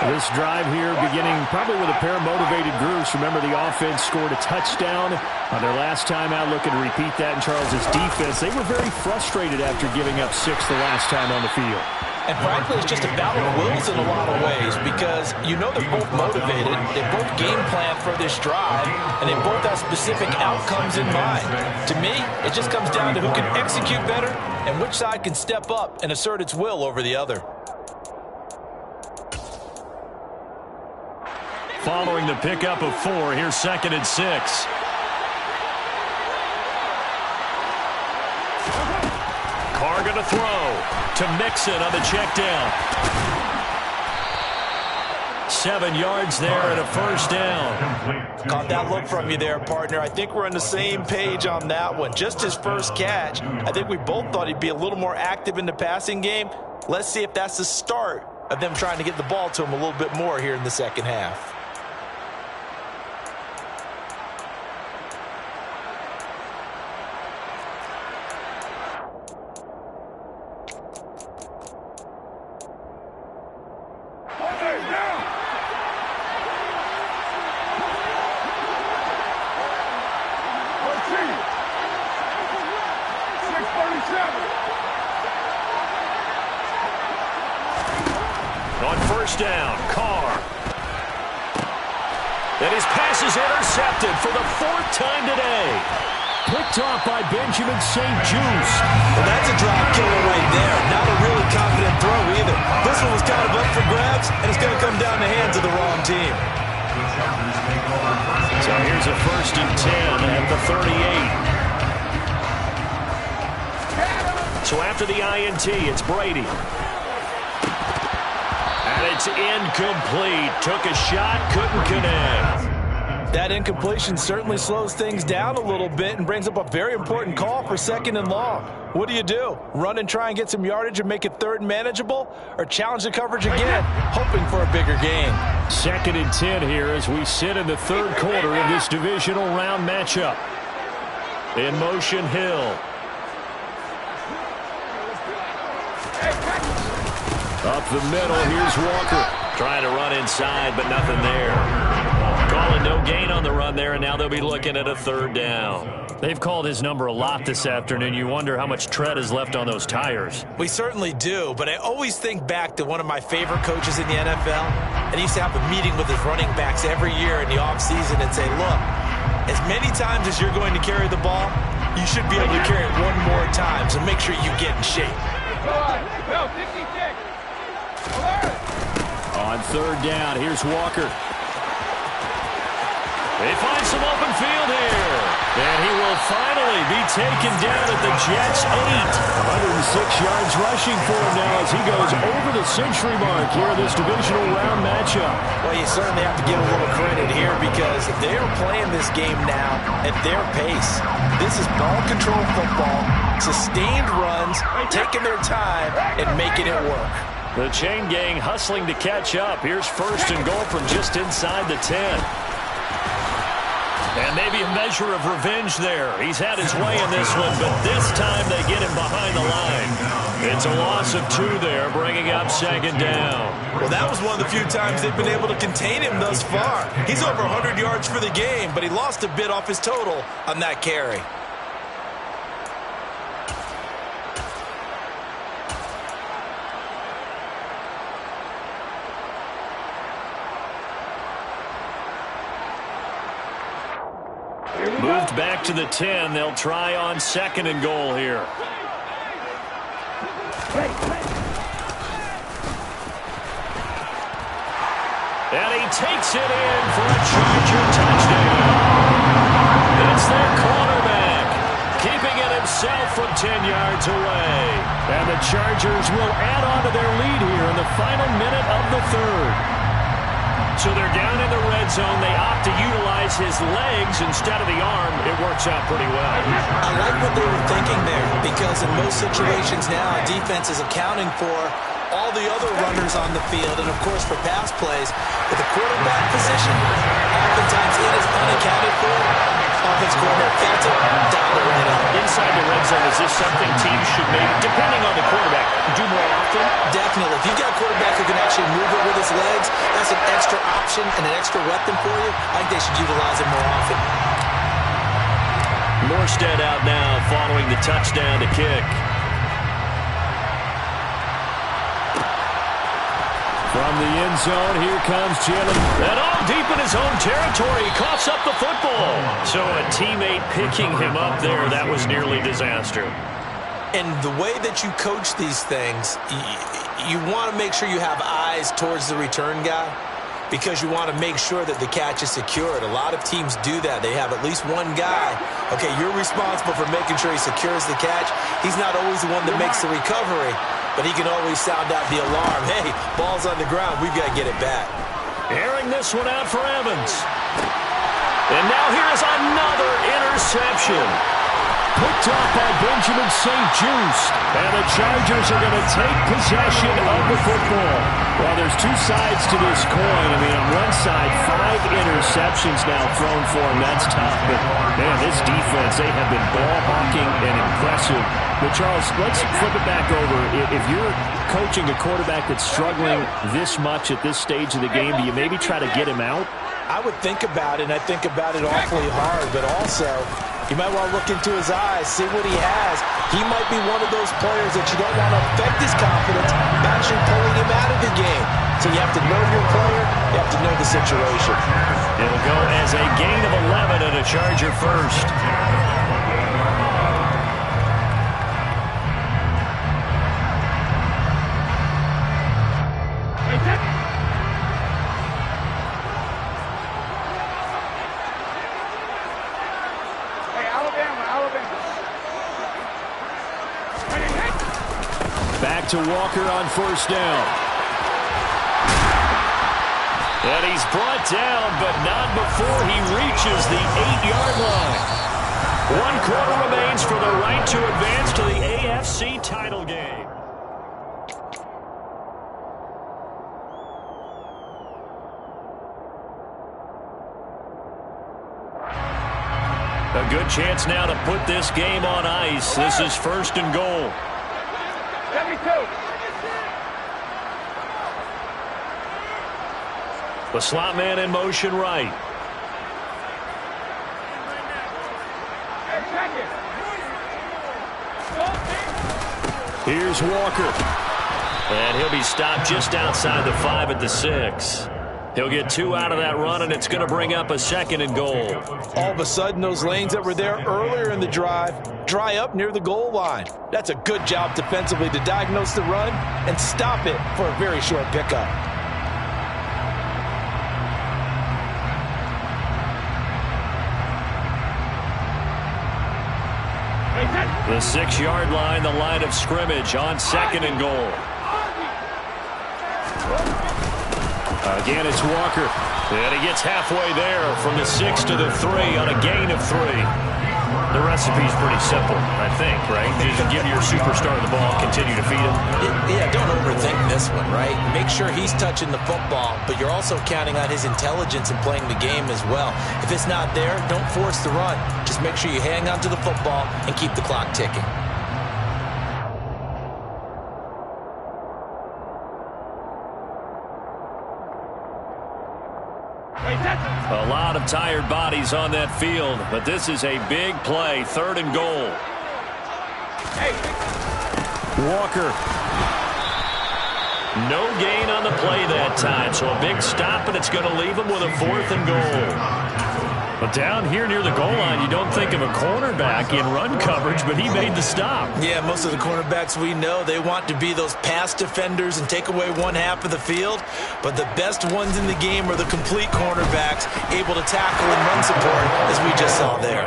Speaker 2: This drive here beginning probably with a pair of motivated groups. Remember, the offense scored a touchdown on their last time out. Looking to repeat that in Charles's defense. They were very frustrated after giving up 6 the last time on the field.
Speaker 4: And frankly, it's just a battle of wills in a lot of ways because you know they're both motivated, they both game plan for this drive, and they both have specific outcomes in mind. To me, it just comes down to who can execute better and which side can step up and assert its will over the other.
Speaker 3: Following the pickup of 4, here's 2nd and 6. Carr going to throw to Mixon on the check down. 7 yards there and a 1st down.
Speaker 4: Caught that look from you there, partner. I think we're on the same page on that one. Just his first catch. I think we both thought he'd be a little more active in the passing game. Let's see if that's the start of them trying to get the ball to him a little bit more here in the second half.
Speaker 3: On 1st down, Carr. And his pass is intercepted for the 4th time today.
Speaker 2: Picked off by Benjamin St. Juice.
Speaker 4: Well, that's a drop killer right there. Not a really confident throw either. This one was kind of up for grabs, and it's going to come down the hands of the wrong team.
Speaker 3: So here's a 1st and 10 at the 38. So after the INT, it's Brady. And it's incomplete. Took a shot, couldn't connect.
Speaker 4: That incompletion certainly slows things down a little bit and brings up a very important call for 2nd and long. What do? Run and try and get some yardage and make it 3rd and manageable? Or challenge the coverage again, hoping for a bigger gain?
Speaker 2: 2nd and 10 here as we sit in the 3rd quarter of this divisional round matchup.
Speaker 3: In motion, Hill.
Speaker 2: Up the middle, here's Walker.
Speaker 3: Trying to run inside, but nothing there. Calling no gain on the run there, and now they'll be looking at a 3rd down.
Speaker 2: They've called his number a lot this afternoon. You wonder how much tread is left on those tires.
Speaker 4: We certainly do, but I always think back to one of my favorite coaches in the NFL, and he used to have a meeting with his running backs every year in the offseason and say, look, as many times as you're going to carry the ball, you should be able to carry it one more time, so make sure you get in shape.
Speaker 2: On 3rd down, here's Walker.
Speaker 3: They find some open field here. And he will finally be taken down at the Jets' 8.
Speaker 2: 106 yards rushing for him now as he goes over the century mark here in this divisional round matchup.
Speaker 4: Well, you certainly have to give a little credit here because they are playing this game now at their pace. This is ball control football. Sustained runs, taking their time, and making it work.
Speaker 2: The chain gang hustling to catch up. Here's first and goal from just inside the 10. And maybe a measure of revenge there. He's had his way in this one, but this time they get him behind the line. It's a loss of 2 there, bringing up second down.
Speaker 4: Well, that was one of the few times they've been able to contain him thus far. He's over 100 yards for the game, but he lost a bit off his total on that carry.
Speaker 2: Moved back to the 10. They'll try on second and goal here. And he takes it in for a Charger touchdown. It's their quarterback, keeping it himself from 10 yards away. And the Chargers will add on to their lead here in the final minute of the third. So they're down in the red zone. They opt to utilize his legs instead of the arm. It works out pretty well.
Speaker 4: I like what they were thinking there, because in most situations now, defense is accounting for all the other runners on the field, and of course for pass plays. With the quarterback position, oftentimes it is unaccounted for. Offense coordinator felt it, dialed it right up.
Speaker 2: Inside the red zone, is this something teams should maybe, depending on the quarterback, do more often?
Speaker 4: Definitely. If you've got a quarterback who can actually move it with his legs, that's an extra option and an extra weapon for you. I think they should utilize it more often.
Speaker 2: Morstead out now following the touchdown to kick. From the end zone, here comes Jalen. And all deep in his own territory, he coughs up the football. So a teammate picking him up there, that was nearly disaster.
Speaker 4: And the way that you coach these things, you want to make sure you have eyes towards the return guy, because you want to make sure that the catch is secured. A lot of teams do that. They have at least one guy. Okay, you're responsible for making sure he secures the catch. He's not always the one that makes the recovery, but he can always sound out the alarm. Hey, ball's on the ground. We've got to get it back.
Speaker 2: Airing this one out for Evans. And now here's another interception. Picked off by Benjamin St. Just. And the Chargers are going to take possession of the football. Well, there's 2 sides to this coin. I mean, on one side, 5 interceptions now thrown for him. That's tough. But, man, this defense, they have been ball hawking and impressive. But, Charles, let's flip it back over. If you're coaching a quarterback that's struggling this much at this stage of the game, do you maybe try to get him out?
Speaker 4: I would think about it, and I think about it awfully hard, but also you might want to look into his eyes, see what he has. He might be one of those players that you don't want to affect his confidence by actually pulling him out of the game. So you have to know your player, you have to know the situation.
Speaker 2: It'll go as a gain of 11 and a Charger first. Back to Walker on first down. And he's brought down, but not before he reaches the 8-yard line. 1 quarter remains for the right to advance to the AFC title game. A good chance now to put this game on ice. This is first and goal.
Speaker 5: 72.
Speaker 2: The slot man in motion right. Here's Walker. And he'll be stopped just outside the 5 at the 6. He'll get 2 out of that run, and it's going to bring up a second and goal.
Speaker 4: All of a sudden, those lanes that were there earlier in the drive dry up near the goal line. That's a good job defensively to diagnose the run and stop it for a very short pickup.
Speaker 2: The 6-yard line, the line of scrimmage on second and goal. A Again, it's Walker.
Speaker 3: And he gets halfway there from the 6 to the 3 on a gain of 3. The recipe's pretty simple, I think, right? Just give your superstar the ball, continue to feed him.
Speaker 4: Yeah, don't overthink this one, right? Make sure he's touching the football, but you're also counting on his intelligence in playing the game as well. If it's not there, don't force the run. Just make sure you hang on to the football and keep the clock ticking.
Speaker 3: A lot of tired bodies on that field, but this is a big play, 3rd and goal.
Speaker 2: Walker.
Speaker 3: No gain on the play that time, so a big stop, and it's going to leave him with a 4th and goal. But down here near the goal line, you don't think of a cornerback in run coverage, but he made the stop.
Speaker 4: Yeah, most of the cornerbacks we know, they want to be those pass defenders and take away one half of the field. But the best ones in the game are the complete cornerbacks, able to tackle and run support, as we just saw there.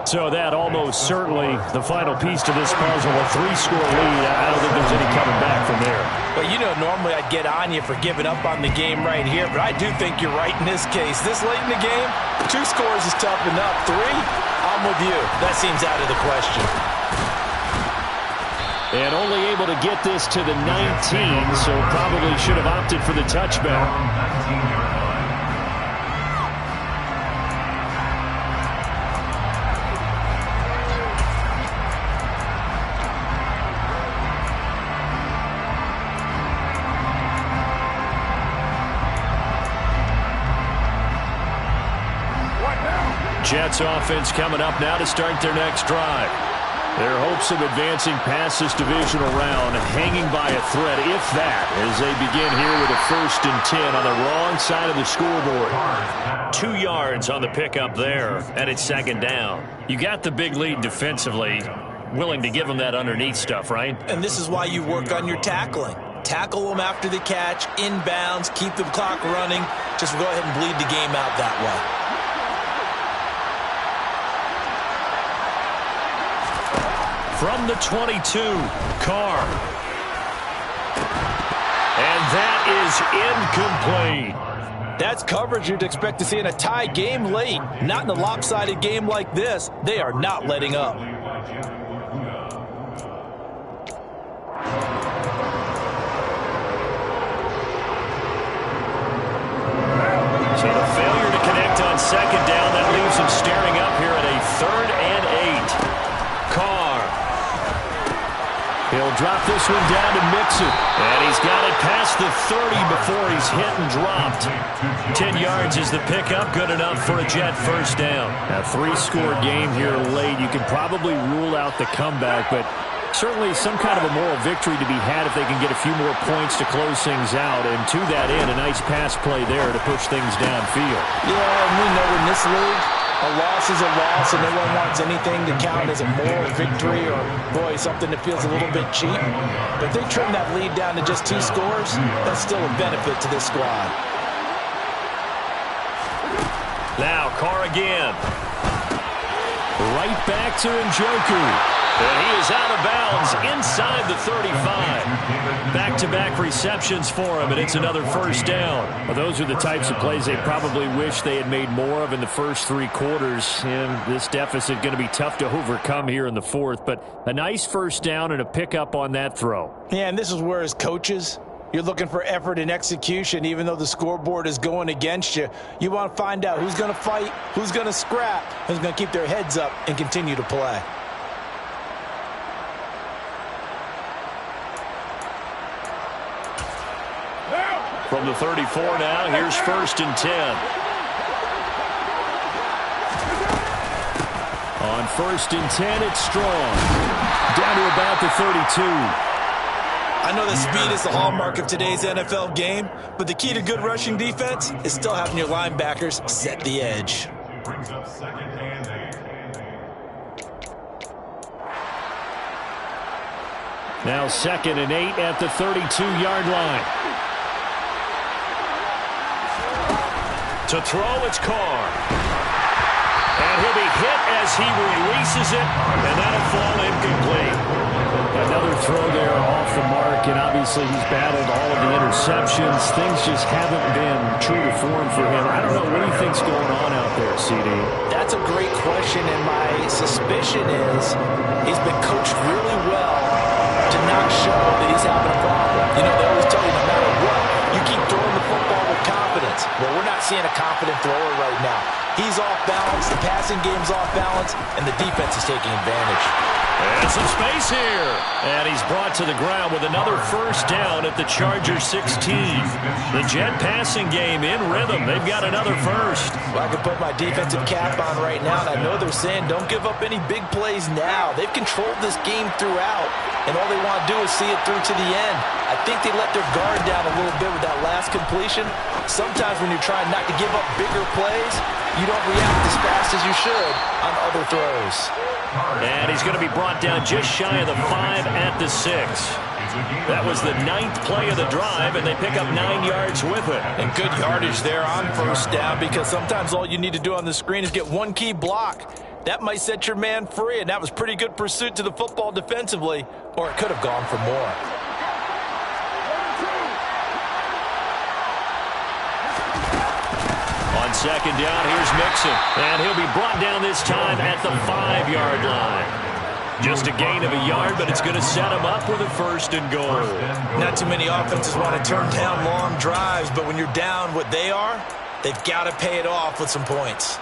Speaker 2: So that almost certainly the final piece to this puzzle, a 3-score lead. I don't think there's any coming back from there.
Speaker 4: Well, you know, normally I'd get on you for giving up on the game right here, but I do think you're right in this case. This late in the game, 2 scores is tough enough. 3, I'm with you. That seems out of the question.
Speaker 2: And only able to get this to the 19, so probably should have opted for the touchback. Jets offense coming up now to start their next drive. Their hopes of advancing past this divisional round hanging by a thread, if that, as they begin here with a 1st and 10 on the wrong side of the scoreboard.
Speaker 3: 2 yards on the pickup there, and it's 2nd down. You got the big lead defensively, willing to give them that underneath stuff, right?
Speaker 4: And this is why you work on your tackling. Tackle them after the catch, inbounds, keep the clock running. Just go ahead and bleed the game out that way.
Speaker 3: From the 22, Carr. And that is incomplete.
Speaker 4: That's coverage you'd expect to see in a tie game late. Not in a lopsided game like this. They are not letting up.
Speaker 3: So the failure to connect on 2nd down, that leaves him staring up here at a 3rd and 8. Carr.
Speaker 2: He'll drop this one down to Mixon.
Speaker 3: And he's got it past the 30 before he's hit and dropped. 10 yards is the pickup, good enough for a Jet 1st down.
Speaker 2: A 3-score game here late. You can probably rule out the comeback, but certainly some kind of a moral victory to be had if they can get a few more points to close things out. And to that end, a nice pass play there to push things downfield.
Speaker 4: Yeah, and we know in this league, a loss is a loss, and no one wants anything to count as a moral victory or, boy, something that feels a little bit cheap. But if they trim that lead down to just 2 scores, that's still a benefit to this squad.
Speaker 3: Now, Carr again.
Speaker 2: Right back to Njoku.
Speaker 3: And he is out of bounds inside the 35. Back-to-back receptions for him, and it's another 1st down.
Speaker 2: Well, those are the types of plays they probably wish they had made more of in the first 3 quarters. And this deficit going to be tough to overcome here in the 4th. But a nice 1st down and a pickup on that throw.
Speaker 4: Yeah, and this is where as coaches, you're looking for effort and execution, even though the scoreboard is going against you. You want to find out who's going to fight, who's going to scrap, who's going to keep their heads up and continue to play.
Speaker 3: From the 34 now, here's 1st and 10.
Speaker 2: On 1st and 10, it's Strong. Down to about the 32.
Speaker 4: I know that speed is the hallmark of today's NFL game, but the key to good rushing defense is still having your linebackers set the edge.
Speaker 2: Now 2nd and 8 at the 32-yard line.
Speaker 3: To throw, it's Carr. And he'll be hit as he releases it, and that'll fall incomplete.
Speaker 2: Another throw there off the mark, and obviously he's battled all of the interceptions. Things just haven't been true to form for him. I don't know. What do you think's going on out there, CD?
Speaker 4: That's a great question, and my suspicion is he's been coached really well to not show that he's having a problem. You know, they always tell you no matter what, you keep throwing the football with confidence. Well, we're not seeing a confident thrower right now. He's off balance, the passing game's off balance, and the defense is taking advantage.
Speaker 3: And some space here. And he's brought to the ground with another first down at the Chargers 16. The Jet passing game in rhythm. They've got another first.
Speaker 4: Well, I can put my defensive cap on right now, and I know they're saying don't give up any big plays now. They've controlled this game throughout, and all they want to do is see it through to the end. I think they let their guard down a little bit with that last completion. Sometimes when you're trying not to give up bigger plays, you don't react as fast as you should on other throws.
Speaker 3: And he's going to be brought down just shy of the 5 at the 6. That was the 9th play of the drive, and they pick up 9 yards with it.
Speaker 4: And good yardage there on first down, because sometimes all you need to do on the screen is get one key block. That might set your man free, and that was pretty good pursuit to the football defensively, or it could have gone for more.
Speaker 3: On second down, here's Mixon. And he'll be brought down this time at the 5-yard line. Just a gain of a yard, but it's going to set him up with a first and goal.
Speaker 4: Not too many offenses want to turn down long drives, but when you're down what they are, they've got to pay it off with some points.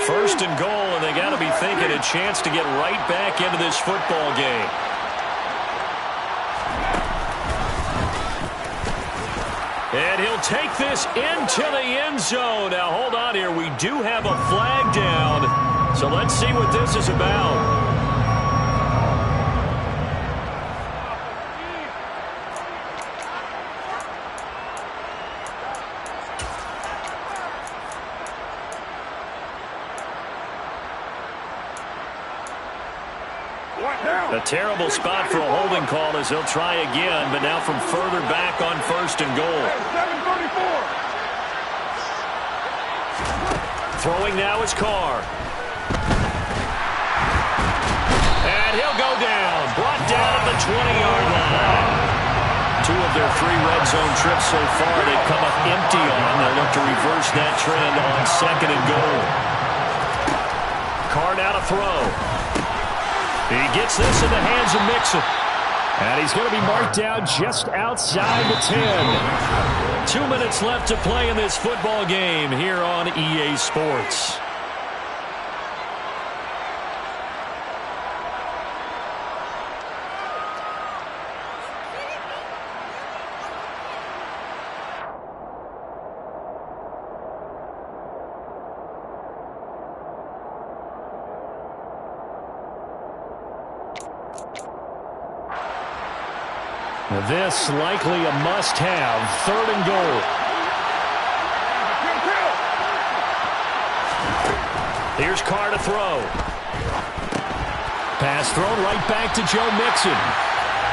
Speaker 3: First and goal, and they got to be thinking a chance to get right back into this football game. And he'll take this into the end zone. Now, hold on here. We do have a flag down. So let's see what this is about. A terrible spot for a holding call as he'll try again, but now from further back on first and goal. Throwing now is Carr. And he'll go down. Brought down at the 20-yard line. 2 of their 3 red zone trips so far they've come up empty on. They'll look to reverse that trend on second and goal. Carr now to throw. He gets this in the hands of Mixon. And he's going to be marked down just outside the 10. 2 minutes left to play in this football game here on EA Sports. This likely a must-have. Third and goal. Here's Carr to throw. Pass thrown right back to Joe Mixon.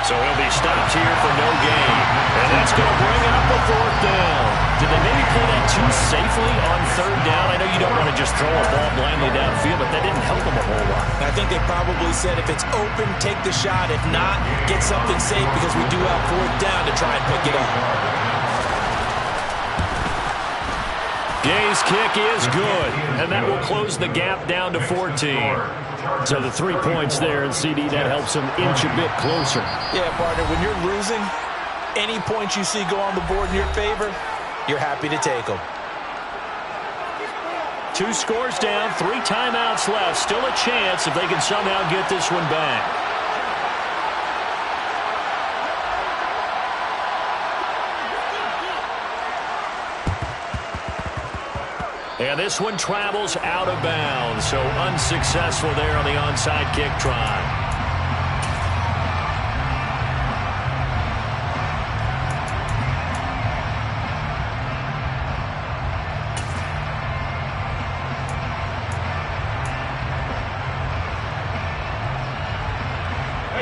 Speaker 3: So he'll be stopped here for no gain. And that's going to bring up the 4th down. Did they maybe play that too safely on 3rd down? I know you don't want to just throw a ball blindly downfield, but that didn't help them a whole lot.
Speaker 4: I think they probably said if it's open, take the shot. If not, get something safe because we do have 4th down to try and pick it up.
Speaker 3: Gay's kick is good, and that will close the gap down to 14. So the 3 points there, and CD, that helps them inch a bit closer.
Speaker 4: Yeah, partner, when you're losing, any points you see go on the board in your favor, you're happy to take them.
Speaker 3: 2 scores down, 3 timeouts left. Still a chance if they can somehow get this one back. And this one travels out of bounds, so unsuccessful there on the onside kick try.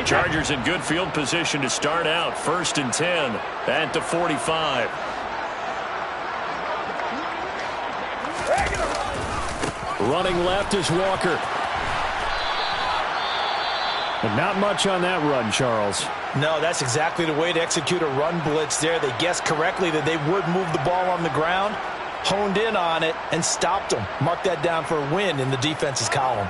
Speaker 3: Chargers in good field position to start out. 1st and 10 at the 45.
Speaker 2: Running left is Walker. But not much on that run, Charles.
Speaker 4: No, that's exactly the way to execute a run blitz there. They guessed correctly that they would move the ball on the ground, honed in on it, and stopped them. Mark that down for a win in the defense's column.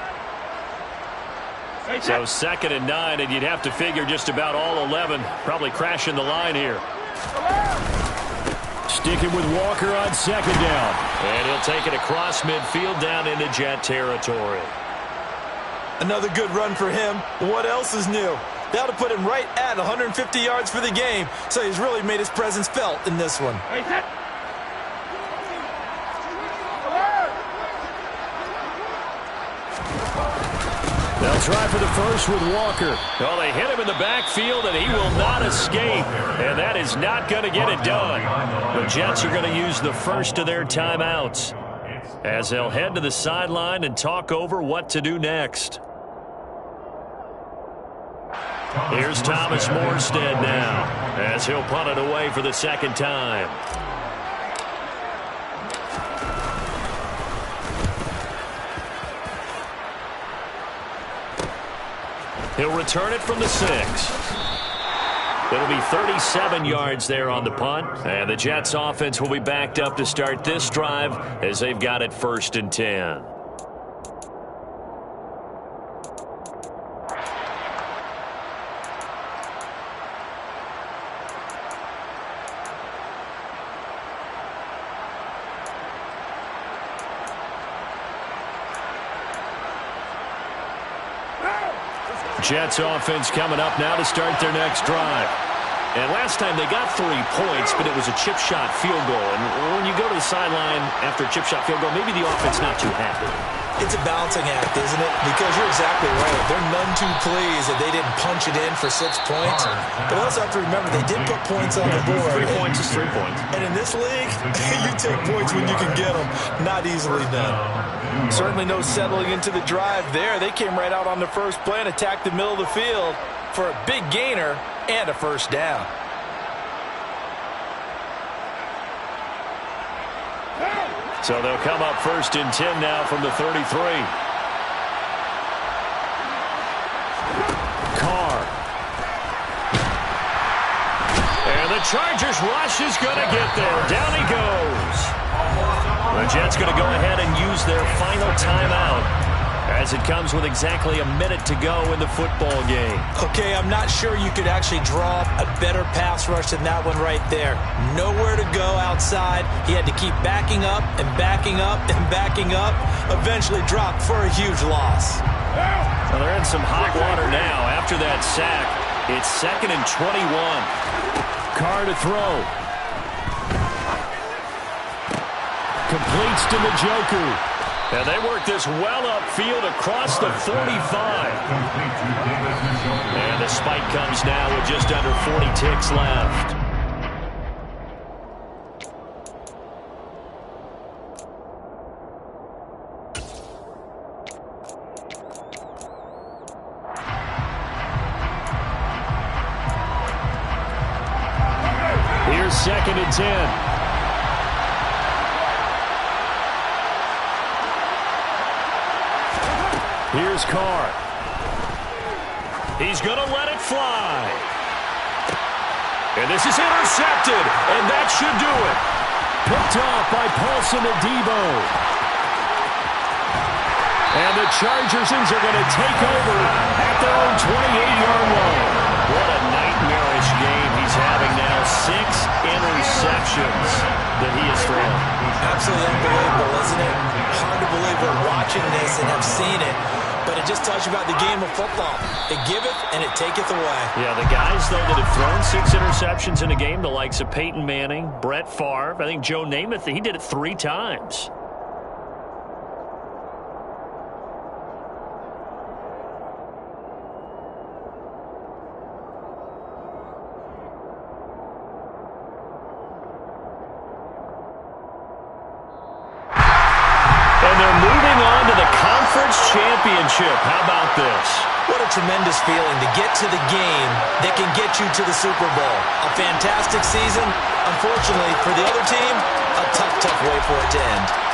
Speaker 3: So 2nd and 9, and you'd have to figure just about all 11 probably crashing the line here.
Speaker 2: Sticking with Walker on 2nd down.
Speaker 3: And he'll take it across midfield down into Jet territory.
Speaker 4: Another good run for him. What else is new? That'll put him right at 150 yards for the game. So he's really made his presence felt in this one.
Speaker 2: They'll try for the first with Walker.
Speaker 3: Well, they hit him in the backfield, and he will not escape. And that is not going to get it done. The Jets are going to use the first of their timeouts as they'll head to the sideline and talk over what to do next. Here's Thomas Morstead now as he'll punt it away for the 2nd time. He'll return it from the 6. It'll be 37 yards there on the punt, and the Jets offense will be backed up to start this drive as they've got it 1st and 10. Jets offense coming up now to start their next drive. And last time they got 3 points, but it was a chip shot field goal. And when you go to the sideline after a chip shot field goal, maybe the offense not too happy.
Speaker 4: It's a balancing act, isn't it? Because you're exactly right. They're none too pleased that they didn't punch it in for 6 points. But also have to remember they did put points on the board.
Speaker 3: 3 points is 3 points.
Speaker 4: And in this league, you take points when you can get them. Not easily done. Certainly no settling into the drive there. They came right out on the first play and attacked the middle of the field for a big gainer and a 1st down.
Speaker 3: So they'll come up 1st and 10 now from the 33.
Speaker 2: Carr.
Speaker 3: And the Chargers rush is going to get there. Down he goes. The Jets going to go ahead and use their final timeout as it comes with exactly a minute to go in the football game.
Speaker 4: Okay, I'm not sure you could actually draw up a better pass rush than that one right there. Nowhere to go outside. He had to keep backing up and backing up and backing up. Eventually dropped for a huge loss.
Speaker 3: Well, they're in some hot water now after that sack. It's 2nd and 21.
Speaker 2: Carr to throw. Completes to Njoku.
Speaker 3: And they work this well upfield across the 45. And the spike comes now with just under 40 ticks left.
Speaker 2: Here's 2nd and 10. Here's Carr.
Speaker 3: He's going to let it fly. And this is intercepted, and that should do it.
Speaker 2: Picked off by Paulson Adebo. And the Chargersons are going to take over at their own 28-yard line.
Speaker 3: What a nightmarish game he's having now. 6 interceptions that he has thrown.
Speaker 4: Absolutely unbelievable, isn't it? Hard to believe we're watching this and have seen it. But it just tells you about the game of football. It giveth and it taketh away.
Speaker 3: Yeah, the guys, though, that have thrown 6 interceptions in a game, the likes of Peyton Manning, Brett Favre, I think Joe Namath, he did it 3 times. Championship. How about this?
Speaker 4: What a tremendous feeling to get to the game that can get you to the Super Bowl. A fantastic season. Unfortunately, for the other team, a tough way for it to end.